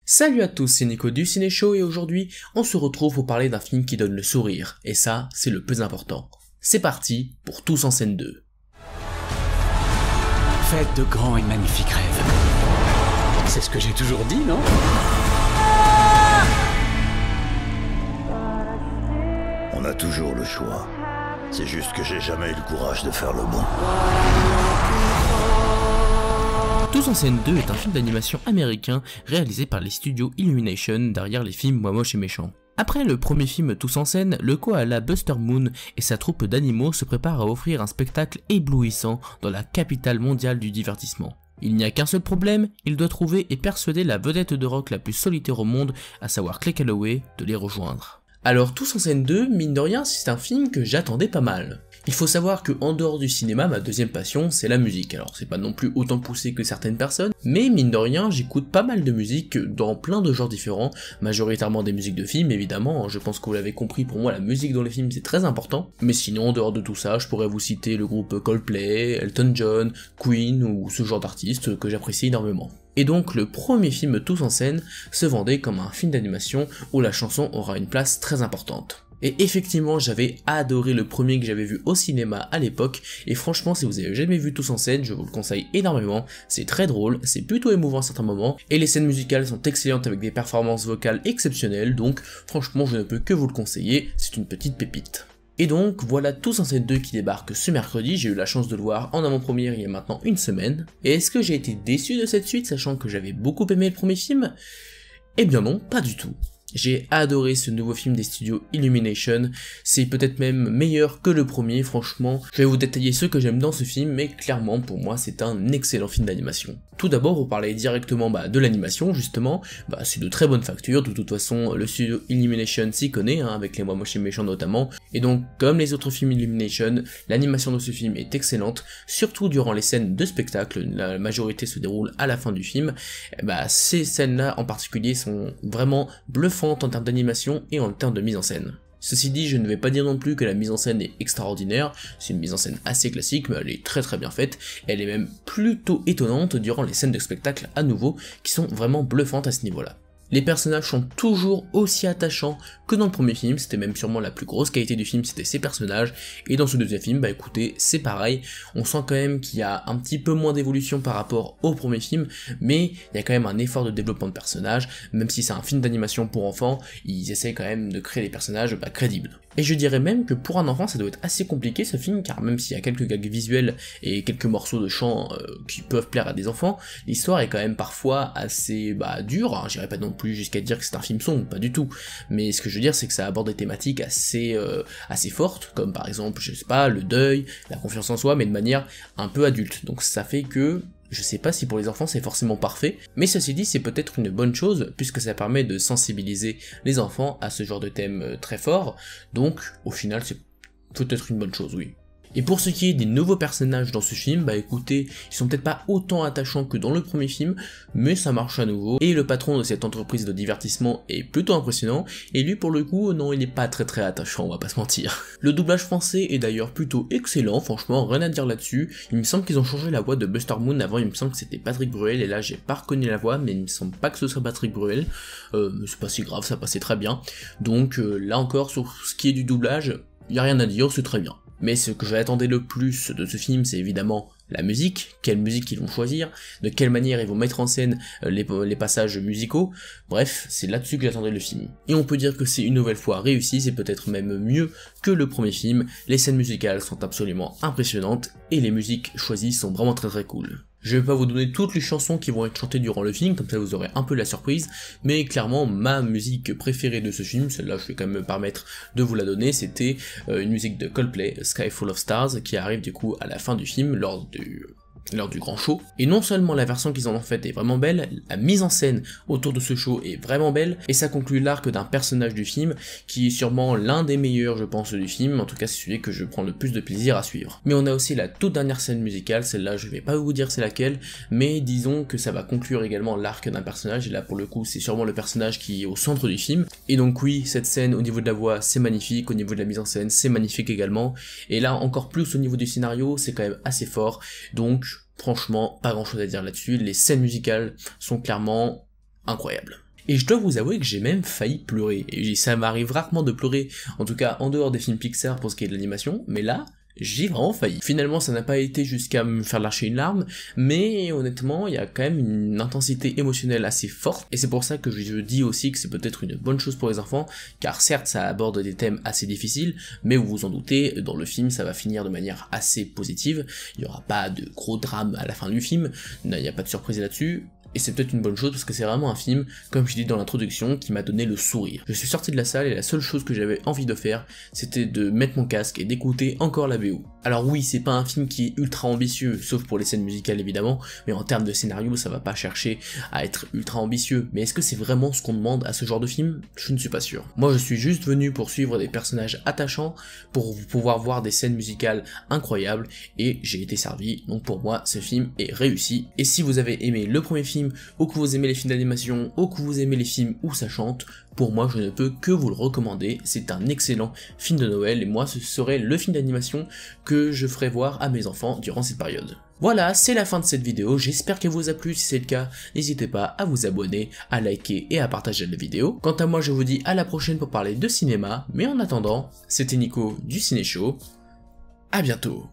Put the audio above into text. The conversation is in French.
Salut à tous, c'est Nico du Ciné Show et aujourd'hui, on se retrouve pour parler d'un film qui donne le sourire, et ça, c'est le plus important. C'est parti pour Tous en scène 2. Faites de grands et magnifiques rêves. C'est ce que j'ai toujours dit, non? On a toujours le choix. C'est juste que j'ai jamais eu le courage de faire le bon. Tous en scène 2 est un film d'animation américain réalisé par les studios Illumination derrière les films Moi Moche et Méchant. Après le premier film Tous en scène, le koala Buster Moon et sa troupe d'animaux se préparent à offrir un spectacle éblouissant dans la capitale mondiale du divertissement. Il n'y a qu'un seul problème, il doit trouver et persuader la vedette de rock la plus solitaire au monde, à savoir Clay Calloway, de les rejoindre. Alors Tous en scène 2, mine de rien, c'est un film que j'attendais pas mal. Il faut savoir que en dehors du cinéma, ma deuxième passion, c'est la musique. Alors c'est pas non plus autant poussé que certaines personnes, mais mine de rien, j'écoute pas mal de musique dans plein de genres différents, majoritairement des musiques de films évidemment, je pense que vous l'avez compris, pour moi la musique dans les films c'est très important, mais sinon en dehors de tout ça, je pourrais vous citer le groupe Coldplay, Elton John, Queen ou ce genre d'artistes que j'apprécie énormément. Et donc le premier film Tous en scène se vendait comme un film d'animation où la chanson aura une place très importante. Et effectivement, j'avais adoré le premier que j'avais vu au cinéma à l'époque, et franchement, si vous avez jamais vu Tous en scène, je vous le conseille énormément, c'est très drôle, c'est plutôt émouvant à certains moments, et les scènes musicales sont excellentes avec des performances vocales exceptionnelles, donc franchement, je ne peux que vous le conseiller, c'est une petite pépite. Et donc, voilà Tous en scène 2 qui débarque ce mercredi, j'ai eu la chance de le voir en avant-première il y a maintenant une semaine, et est-ce que j'ai été déçu de cette suite, sachant que j'avais beaucoup aimé le premier film? Eh bien non, pas du tout. J'ai adoré ce nouveau film des studios Illumination, c'est peut-être même meilleur que le premier, franchement. Je vais vous détailler ce que j'aime dans ce film, mais clairement pour moi c'est un excellent film d'animation. Tout d'abord, on parlait directement de l'animation justement, c'est de très bonne facture, de toute façon le studio Illumination s'y connaît, avec les Moi Moche et Méchant notamment, et donc comme les autres films Illumination, l'animation de ce film est excellente, surtout durant les scènes de spectacle, la majorité se déroule à la fin du film, ces scènes-là en particulier sont vraiment bluffantes en termes d'animation et en termes de mise en scène. Ceci dit, je ne vais pas dire non plus que la mise en scène est extraordinaire, c'est une mise en scène assez classique, mais elle est très bien faite, elle est même plutôt étonnante durant les scènes de spectacle à nouveau, qui sont vraiment bluffantes à ce niveau-là. Les personnages sont toujours aussi attachants que dans le premier film, c'était même sûrement la plus grosse qualité du film, c'était ces personnages, et dans ce deuxième film, écoutez, c'est pareil, on sent quand même qu'il y a un petit peu moins d'évolution par rapport au premier film, mais il y a quand même un effort de développement de personnages, même si c'est un film d'animation pour enfants, ils essaient quand même de créer des personnages crédibles. Et je dirais même que pour un enfant ça doit être assez compliqué ce film, car même s'il y a quelques gags visuels et quelques morceaux de chant qui peuvent plaire à des enfants, l'histoire est quand même parfois assez dure, j'irais pas non plus jusqu'à dire que c'est un film sombre, pas du tout, mais ce que je veux dire c'est que ça aborde des thématiques assez fortes, comme par exemple, je sais pas, le deuil, la confiance en soi, mais de manière un peu adulte, donc ça fait que je sais pas si pour les enfants c'est forcément parfait, mais ceci dit c'est peut-être une bonne chose, puisque ça permet de sensibiliser les enfants à ce genre de thème très fort, donc au final c'est peut-être une bonne chose, oui. Et pour ce qui est des nouveaux personnages dans ce film, écoutez, ils sont peut-être pas autant attachants que dans le premier film, mais ça marche à nouveau, et le patron de cette entreprise de divertissement est plutôt impressionnant, et lui pour le coup, non, il est pas très attachant, on va pas se mentir. Le doublage français est d'ailleurs plutôt excellent, franchement, rien à dire là-dessus, il me semble qu'ils ont changé la voix de Buster Moon, avant il me semble que c'était Patrick Bruel, et là j'ai pas reconnu la voix, mais il me semble pas que ce soit Patrick Bruel, mais c'est pas si grave, ça passait très bien, donc là encore, sur ce qui est du doublage, y a rien à dire, c'est très bien. Mais ce que j'attendais le plus de ce film, c'est évidemment la musique, quelle musique ils vont choisir, de quelle manière ils vont mettre en scène les passages musicaux, bref, c'est là-dessus que j'attendais le film. Et on peut dire que c'est une nouvelle fois réussi, c'est peut-être même mieux que le premier film, les scènes musicales sont absolument impressionnantes, et les musiques choisies sont vraiment très cool. Je vais pas vous donner toutes les chansons qui vont être chantées durant le film, comme ça vous aurez un peu la surprise, mais clairement ma musique préférée de ce film, celle-là je vais quand même me permettre de vous la donner, c'était une musique de Coldplay, Sky Full of Stars, qui arrive du coup à la fin du film, lors du grand show, et non seulement la version qu'ils en ont faite est vraiment belle, la mise en scène autour de ce show est vraiment belle, et ça conclut l'arc d'un personnage du film, qui est sûrement l'un des meilleurs je pense du film, en tout cas c'est celui que je prends le plus de plaisir à suivre. Mais on a aussi la toute dernière scène musicale, celle-là je vais pas vous dire c'est laquelle, mais disons que ça va conclure également l'arc d'un personnage, et là pour le coup c'est sûrement le personnage qui est au centre du film, et donc oui, cette scène au niveau de la voix c'est magnifique, au niveau de la mise en scène c'est magnifique également, et là encore plus au niveau du scénario c'est quand même assez fort, donc franchement, pas grand chose à dire là-dessus, les scènes musicales sont clairement incroyables. Et je dois vous avouer que j'ai même failli pleurer, et ça m'arrive rarement de pleurer, en tout cas en dehors des films Pixar pour ce qui est de l'animation, mais là, j'ai vraiment failli. Finalement, ça n'a pas été jusqu'à me faire lâcher une larme, mais honnêtement, il y a quand même une intensité émotionnelle assez forte, et c'est pour ça que je dis aussi que c'est peut-être une bonne chose pour les enfants, car certes, ça aborde des thèmes assez difficiles, mais vous vous en doutez, dans le film, ça va finir de manière assez positive, il n'y aura pas de gros drame à la fin du film, il n'y a pas de surprise là-dessus, et c'est peut-être une bonne chose parce que c'est vraiment un film, comme je dis dans l'introduction, qui m'a donné le sourire. Je suis sorti de la salle et la seule chose que j'avais envie de faire, c'était de mettre mon casque et d'écouter encore la BO. Alors oui, c'est pas un film qui est ultra ambitieux, sauf pour les scènes musicales évidemment, mais en termes de scénario, ça va pas chercher à être ultra ambitieux. Mais est-ce que c'est vraiment ce qu'on demande à ce genre de film? Je ne suis pas sûr. Moi je suis juste venu pour suivre des personnages attachants, pour pouvoir voir des scènes musicales incroyables, et j'ai été servi, donc pour moi ce film est réussi. Et si vous avez aimé le premier film, ou que vous aimez les films d'animation, ou que vous aimez les films où ça chante, pour moi je ne peux que vous le recommander, c'est un excellent film de Noël, et moi ce serait le film d'animation que je ferai voir à mes enfants durant cette période. Voilà, c'est la fin de cette vidéo, j'espère qu'elle vous a plu, si c'est le cas, n'hésitez pas à vous abonner, à liker et à partager la vidéo. Quant à moi je vous dis à la prochaine pour parler de cinéma, mais en attendant, c'était Nico du Ciné Show, à bientôt.